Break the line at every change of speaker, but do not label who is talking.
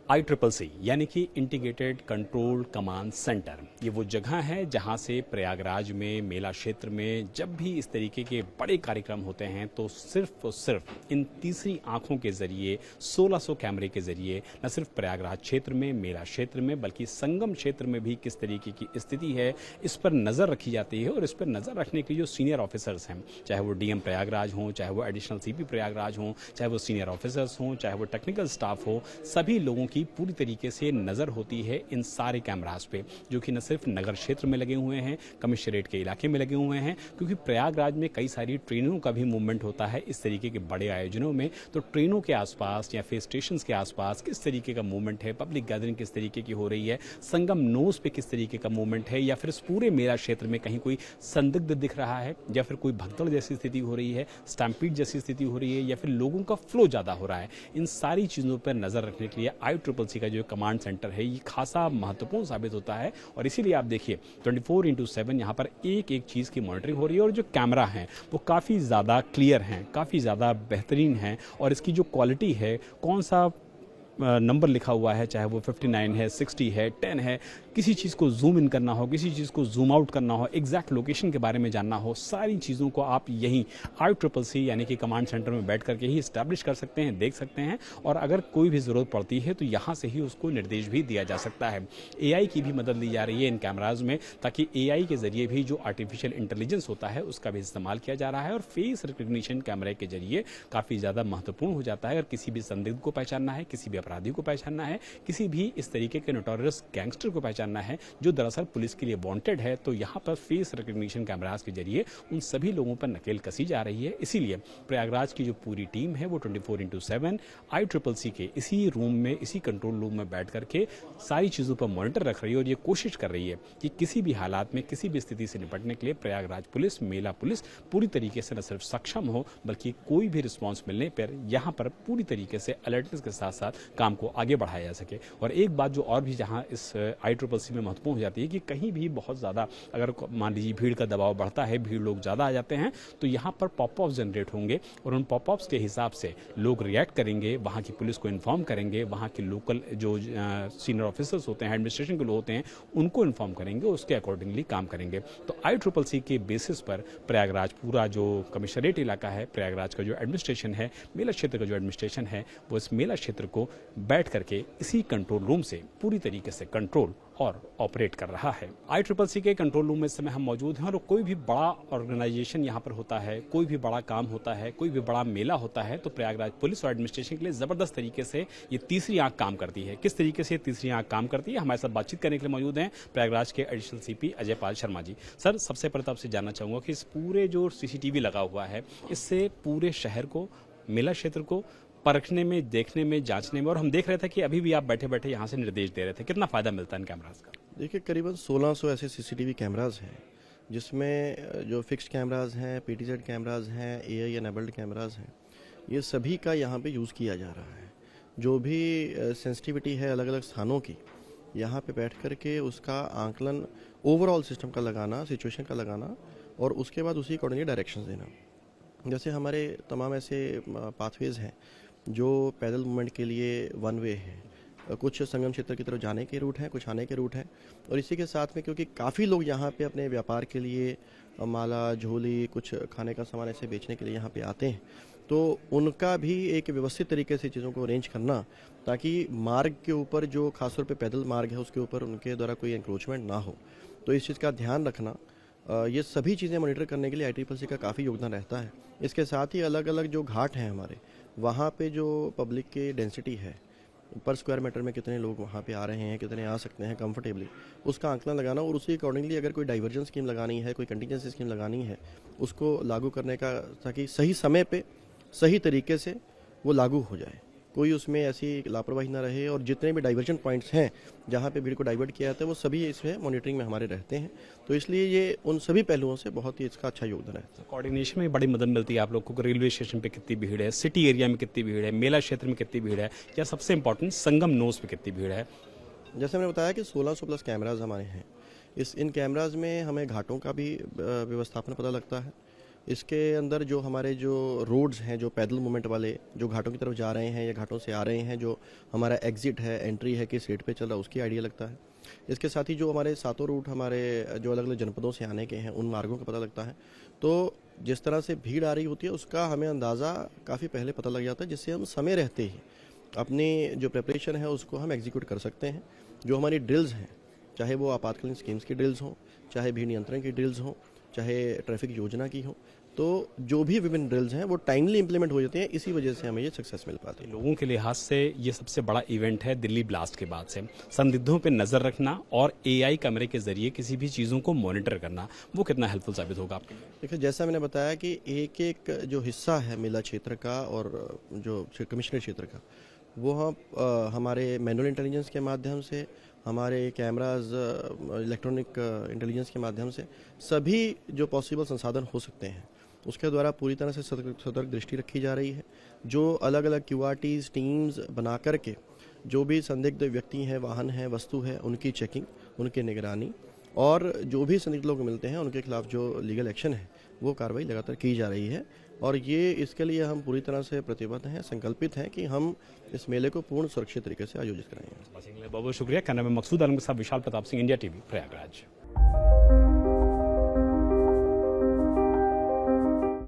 ICCC यानी कि integrated control command centre, ये वो जगह है जहां से प्रयागराज में मेला क्षेत्र में जब भी इस तरीके के बड़े कार्यक्रम होते हैं तो सिर्फ और सिर्फ इन तीसरी आंखों के जरिए 1600 कैमरे के जरिए न सिर्फ प्रयागराज क्षेत्र में मेला क्षेत्र में बल्कि संगम क्षेत्र में भी किस तरीके की स्थिति है इस पर नज़र रखी जाती है। और इस पर नज़र रखने के जो सीनियर ऑफिसर्स हैं, चाहे वो DM प्रयागराज हों, चाहे वो एडिशनल CP प्रयागराज हों, चाहे वो सीनियर ऑफिसर्स हों, चाहे वो टेक्निकल स्टाफ हो, सभी लोगों की पूरी तरीके से नज़र होती है इन सारे कैमरास पे, जो कि न सिर्फ नगर क्षेत्र में लगे हुए हैं, कमिश्नरेट के इलाके में लगे हुए हैं, क्योंकि प्रयागराज में कई सारी ट्रेनों का भी मूवमेंट होता है इस तरीके के बड़े आयोजनों में। तो ट्रेनों के आसपास या फिर स्टेशन के आसपास किस तरीके का मूवमेंट है, पब्लिक गैदरिंग किस तरीके की हो रही है, संगम नोज पे किस तरीके का मूवमेंट है, या फिर इस पूरे मेला क्षेत्र में कहीं कोई संदिग्ध दिख रहा है, या फिर कोई भगदड़ जैसी स्थिति हो रही है, स्टैम्पीड जैसी स्थिति हो रही है, या फिर लोगों का फ्लो ज़्यादा हो रहा है, इन सारी चीज़ों पर नज़र रखने के लिए ICCC का जो कमांड सेंटर है ये खासा महत्वपूर्ण साबित होता है। और इसीलिए आप देखिए 24/7 यहाँ पर एक एक चीज़ की मॉनिटरिंग हो रही है। और जो कैमरा हैं वो काफ़ी ज़्यादा क्लियर हैं, काफ़ी ज़्यादा बेहतरीन हैं, और इसकी जो क्वालिटी है, कौन सा नंबर लिखा हुआ है, चाहे वो 59 है, 60 है, 10 है, किसी चीज़ को जूम इन करना हो, किसी चीज़ को जूम आउट करना हो, एग्जैक्ट लोकेशन के बारे में जानना हो, सारी चीज़ों को आप यहीं ICCC यानी कि कमांड सेंटर में बैठ करके ही इस्टेब्लिश कर सकते हैं, देख सकते हैं। और अगर कोई भी ज़रूरत पड़ती है तो यहाँ से ही उसको निर्देश भी दिया जा सकता है। AI की भी मदद ली जा रही है इन कैमराज में, ताकि AI के जरिए भी जो आर्टिफिशियल इंटेलिजेंस होता है उसका भी इस्तेमाल किया जा रहा है। और फेस रिकग्निशन कैमरे के जरिए काफ़ी ज़्यादा महत्वपूर्ण हो जाता है। अगर किसी भी संदिग्ध को पहचानना है, किसी भी अपराधी को पहचानना है, किसी भी इस तरीके के नोटोरियस गैंगस्टर को पहचानना है जो दरअसल पुलिस के लिए वांटेड है, तो यहाँ पर फेस रिकग्निशन कैमरास के जरिए उन सभी लोगों पर नकेल कसी जा रही है। इसीलिए प्रयागराज की जो पूरी टीम है वो 24/7 ICCC के इसी रूम में, इसी कंट्रोल रूम में बैठ करके सारी चीज़ों पर मॉनिटर रख रही है और ये कोशिश कर रही है कि किसी भी हालात में, किसी भी स्थिति से निपटने के लिए प्रयागराज पुलिस, मेला पुलिस पूरी तरीके से न सिर्फ सक्षम हो बल्कि कोई भी रिस्पॉन्स मिलने पर यहाँ पर पूरी तरीके से अलर्टनेस के साथ साथ काम को आगे बढ़ाया जा सके। और एक बात जो और भी जहां इस ICCC में महत्वपूर्ण हो जाती है कि कहीं भी बहुत ज़्यादा अगर मान लीजिए भीड़ का दबाव बढ़ता है, भीड़ लोग ज़्यादा आ जाते हैं, तो यहाँ पर पॉपअप जनरेट होंगे और उन पॉपअप्स के हिसाब से लोग रिएक्ट करेंगे, वहाँ की पुलिस को इन्फॉर्म करेंगे, वहाँ के लोकल जो सीनियर ऑफिसर्स होते हैं, एडमिनिस्ट्रेशन के लोग होते हैं, उनको इन्फॉर्म करेंगे, उसके अकॉर्डिंगली काम करेंगे। तो ICCC के बेसिस पर प्रयागराज पूरा जो कमिश्नरेट इलाका है, प्रयागराज का जो एडमिनिस्ट्रेशन है, मेला क्षेत्र का जो एडमिनिस्ट्रेशन है, वो इस मेला क्षेत्र को बैठ करके इसी कंट्रोल रूम से पूरी तरीके से कंट्रोल और ऑपरेट कर रहा है। ICCC के कंट्रोल रूम में इस समय हम मौजूद हैं और कोई भी बड़ा ऑर्गेनाइजेशन यहाँ पर होता है, कोई भी बड़ा काम होता है, कोई भी बड़ा मेला होता है, तो प्रयागराज पुलिस और एडमिनिस्ट्रेशन के लिए ज़बरदस्त तरीके से ये तीसरी आंख काम करती है। किस तरीके से तीसरी आंख काम करती है, हमारे साथ बातचीत करने के लिए मौजूद हैं प्रयागराज के additional CP Ajay Pal Sharma ji. Sir, सबसे पहले तो आपसे जानना चाहूँगा कि इस पूरे जो CCTV लगा हुआ है, इससे पूरे शहर को, मेला क्षेत्र को परखने में, देखने में, जांचने में, और हम देख रहे थे कि अभी भी आप बैठे बैठे यहाँ से निर्देश दे रहे थे, कितना फ़ायदा मिलता है इन कैमरास का?
देखिए, करीबन 1600 ऐसे CCTV कैमराज हैं, जिसमें जो फिक्स्ड कैमराज हैं, PTZ कैमराज हैं, AI एनेबल्ड कैमराज हैं, ये सभी का यहाँ पे यूज़ किया जा रहा है। जो भी सेंसिटिविटी है अलग अलग स्थानों की, यहाँ पे बैठ कर के उसका आंकलन, ओवरऑल सिस्टम का लगाना, सिचुएशन का लगाना, और उसके बाद उसी अकॉर्डिंगली डायरेक्शंस देना। जैसे हमारे तमाम ऐसे पाथवेज हैं जो पैदल मूवमेंट के लिए वन वे हैं, कुछ संगम क्षेत्र की तरफ जाने के रूट हैं, कुछ आने के रूट हैं, और इसी के साथ में क्योंकि काफ़ी लोग यहाँ पे अपने व्यापार के लिए माला, झोली, कुछ खाने का सामान ऐसे बेचने के लिए यहाँ पे आते हैं, तो उनका भी एक व्यवस्थित तरीके से चीज़ों को अरेंज करना, ताकि मार्ग के ऊपर जो खासतौर पे पैदल मार्ग है उसके ऊपर उनके द्वारा कोई इंक्रोचमेंट ना हो, तो इस चीज़ का ध्यान रखना, ये सभी चीज़ें मॉनिटर करने के लिए ICCC का काफ़ी योगदान रहता है। इसके साथ ही अलग अलग जो घाट हैं हमारे, वहाँ पे जो पब्लिक की डेंसिटी है, पर स्क्वायर मीटर में कितने लोग वहाँ पे आ रहे हैं, कितने आ सकते हैं कंफर्टेबली, उसका आंकलन लगाना, और उसी अकॉर्डिंगली अगर कोई डाइवर्जन स्कीम लगानी है, कोई कंटीजेंसी स्कीम लगानी है, उसको लागू करने का, ताकि सही समय पे सही तरीके से वो लागू हो जाए, कोई उसमें ऐसी लापरवाही ना रहे। और जितने भी डाइवर्जन पॉइंट्स हैं जहाँ पे भीड़ को डाइवर्ट किया जाता है, वो सभी इसमें मॉनिटरिंग में हमारे रहते हैं, तो इसलिए ये उन सभी पहलुओं से बहुत ही इसका अच्छा योगदान है।
कोऑर्डिनेशन में बड़ी मदद मिलती है आप लोग को। रेलवे स्टेशन पे कितनी भीड़ है, सिटी एरिया में कितनी भीड़ है, मेला क्षेत्र में कितनी भीड़ है, या सबसे इंपॉर्टेंट संगम नोज पे कितनी भीड़ है?
जैसे मैंने बताया कि 1600 प्लस कैमराज हमारे हैं। इन कैमराज में हमें घाटों का भी व्यवस्थापन पता लगता है, इसके अंदर जो हमारे जो रोड्स हैं, जो पैदल मूवमेंट वाले जो घाटों की तरफ जा रहे हैं या घाटों से आ रहे हैं, जो हमारा एग्जिट है, एंट्री है, किस रेट पे चल रहा है, उसकी आइडिया लगता है। इसके साथ ही जो हमारे सातों रूट हमारे जो अलग अलग जनपदों से आने के हैं, उन मार्गों का पता लगता है। तो जिस तरह से भीड़ आ रही होती है उसका हमें अंदाज़ा काफ़ी पहले पता लग जाता है, जिससे हम समय रहते ही अपनी जो प्रिपरेशन है उसको हम एग्जीक्यूट कर सकते हैं। जो हमारी ड्रिल्स हैं, चाहे वो आपातकालीन स्कीम्स की ड्रिल्स हों, चाहे भीड़ नियंत्रण की ड्रिल्स हों, चाहे ट्रैफिक योजना की हो, तो जो भी विभिन्न ड्रिल्स हैं वो टाइमली इंप्लीमेंट हो जाते हैं। इसी वजह से हमें ये सक्सेस मिल पाती है।
लोगों के लिहाज से ये सबसे बड़ा इवेंट है दिल्ली ब्लास्ट के बाद से। संदिग्धों पे नजर रखना और एआई कैमरे के जरिए किसी भी चीज़ों को मॉनिटर करना, वो कितना हेल्पफुल साबित होगा आपके लिए?
देखिए, जैसा मैंने बताया कि एक एक जो हिस्सा है मेला क्षेत्र का और जो कमिश्नर क्षेत्र का, वो हम हमारे मैनुअल इंटेलिजेंस के माध्यम से, हमारे कैमराज इलेक्ट्रॉनिक इंटेलिजेंस के माध्यम से सभी जो पॉसिबल संसाधन हो सकते हैं उसके द्वारा पूरी तरह से सतर्क दृष्टि रखी जा रही है। जो अलग अलग क्यूआरटीज टीम्स बना करके जो भी संदिग्ध व्यक्ति हैं, वाहन हैं, वस्तु है, उनकी चेकिंग, उनकी निगरानी और जो भी संदिग्ध लोग मिलते हैं उनके खिलाफ जो लीगल एक्शन है वो कार्रवाई लगातार की जा रही है। और ये इसके लिए हम पूरी तरह से प्रतिबद्ध हैं, संकल्पित हैं कि हम इस मेले को पूर्ण सुरक्षित तरीके से आयोजित कराएंगे।
बहुत बहुत शुक्रिया। कहना में मकसूद आलम के साथ विशाल प्रताप सिंह, इंडिया टीवी, प्रयागराज।